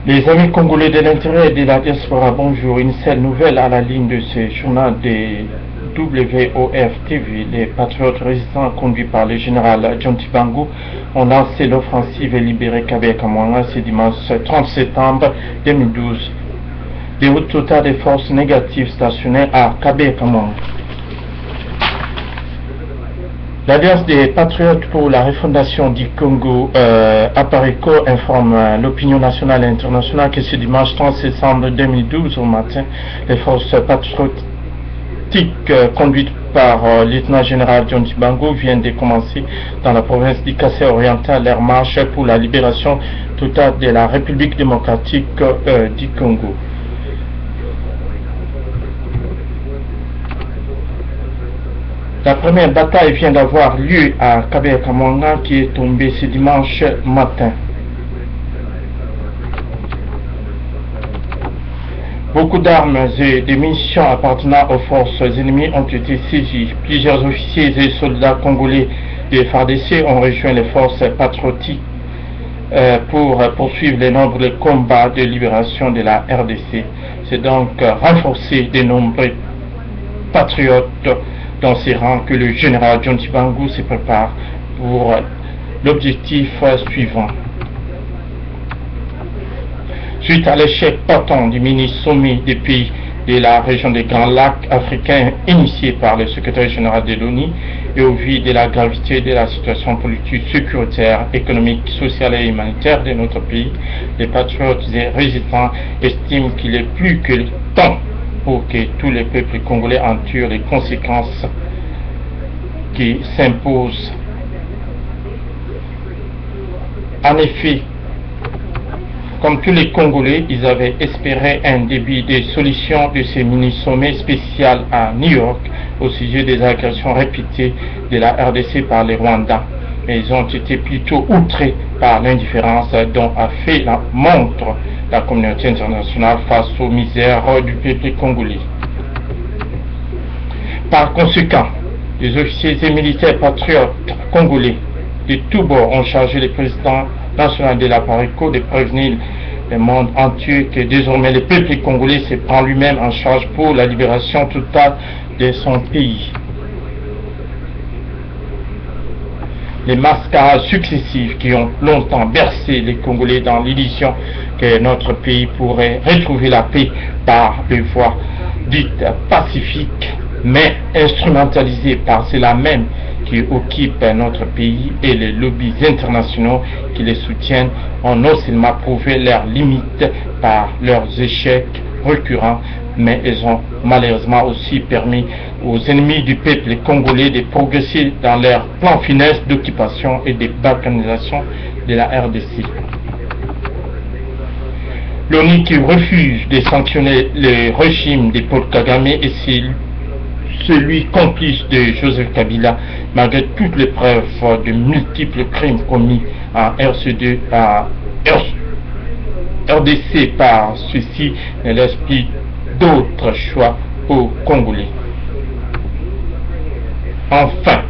Les amis congolais de l'intérieur et de la diaspora, bonjour. Une seule nouvelle à la ligne de ce journal des WOF TV. Les patriotes résistants conduits par le général John Tibangu ont lancé l'offensive et libéré Kabé Kamwanga ce dimanche 30 septembre 2012. Déroute totale des forces négatives stationnées à Kabé Kamwanga. L'Alliance des Patriotes pour la refondation du Congo, APARECO, informe l'opinion nationale et internationale que ce dimanche 30 septembre 2012 au matin, les forces patriotiques conduites par le lieutenant-général John Tibangu viennent de commencer dans la province du Kassai oriental leur marche pour la libération totale de la République démocratique du Congo. La première bataille vient d'avoir lieu à Kabé Kamwanga qui est tombée ce dimanche matin. Beaucoup d'armes et de munitions appartenant aux forces ennemies ont été saisies. Plusieurs officiers et soldats congolais de FARDC ont rejoint les forces patriotiques pour poursuivre les nombreux combats de libération de la RDC. C'est donc renforcer de nombreux patriotes dans ces rangs que le général John Tibangu se prépare pour l'objectif suivant. Suite à l'échec patent du mini-sommet des pays de la région des Grands Lacs africains initié par le secrétaire général de l'ONU et au vu de la gravité de la situation politique, sécuritaire, économique, sociale et humanitaire de notre pays, les patriotes et résistants estiment qu'il est plus que le temps pour que tous les peuples congolais en tirent les conséquences qui s'imposent. En effet, comme tous les Congolais, ils avaient espéré un début de solution de ces mini-sommets spéciaux à New York au sujet des agressions répétées de la RDC par les Rwandais. Mais ils ont été plutôt outrés par l'indifférence dont a fait la montre la communauté internationale face aux misères du peuple congolais. Par conséquent, les officiers et militaires patriotes congolais de tous bords ont chargé le président national de l'APARECO de prévenir le monde entier que désormais le peuple congolais se prend lui-même en charge pour la libération totale de son pays. Les mascarades successives qui ont longtemps bercé les Congolais dans l'illusion que notre pays pourrait retrouver la paix par des voies dites pacifiques, mais instrumentalisées par ceux-là même qui occupent notre pays et les lobbies internationaux qui les soutiennent ont non seulement prouvé leurs limites par leurs échecs récurrents, mais ils ont malheureusement aussi permis aux ennemis du peuple congolais de progresser dans leur plan finesse d'occupation et de balkanisation de la RDC. L'ONU qui refuse de sanctionner le régime de Paul Kagame et celui complice de Joseph Kabila, malgré toutes les preuves de multiples crimes commis en RDC par ceux-ci, ne laisse plus d'autres choix aux Congolais. Enfin,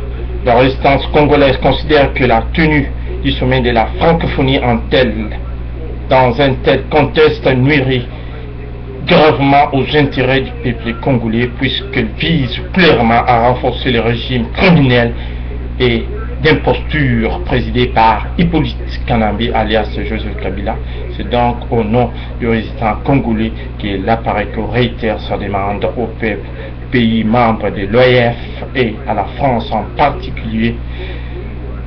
la résistance congolaise considère que la tenue du sommet de la francophonie dans un tel contexte nuirait gravement aux intérêts du peuple congolais puisqu'elle vise clairement à renforcer le régime criminel et d'imposture présidé par Hippolyte Kanambe alias Joseph Kabila. C'est donc au nom du résistant congolais que l'APARECO réitère sa demande au peuple, pays membres de l'OIF et à la France en particulier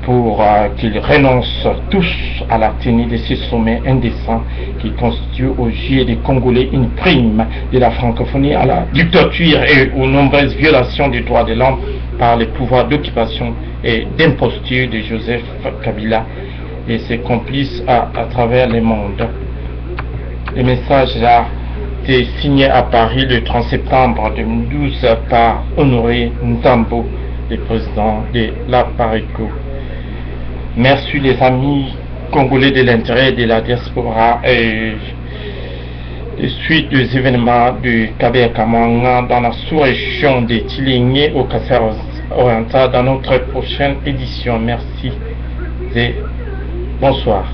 pour qu'ils renoncent tous à la tenue de ces sommets indécents qui constituent aux yeux des Congolais une prime de la francophonie à la dictature et aux nombreuses violations des droits de l'homme par les pouvoirs d'occupation et d'imposture de Joseph Kabila et ses complices à travers le monde. Le message a été signé à Paris le 30 septembre 2012 par Honoré Ntambo, le président de l'APARECO. Merci les amis congolais de l'intérieur et de la diaspora et suite des événements de Kabé Kamwanga dans la sous-région de Tilingé au Kassai oriental dans notre prochaine édition. Merci et bonsoir.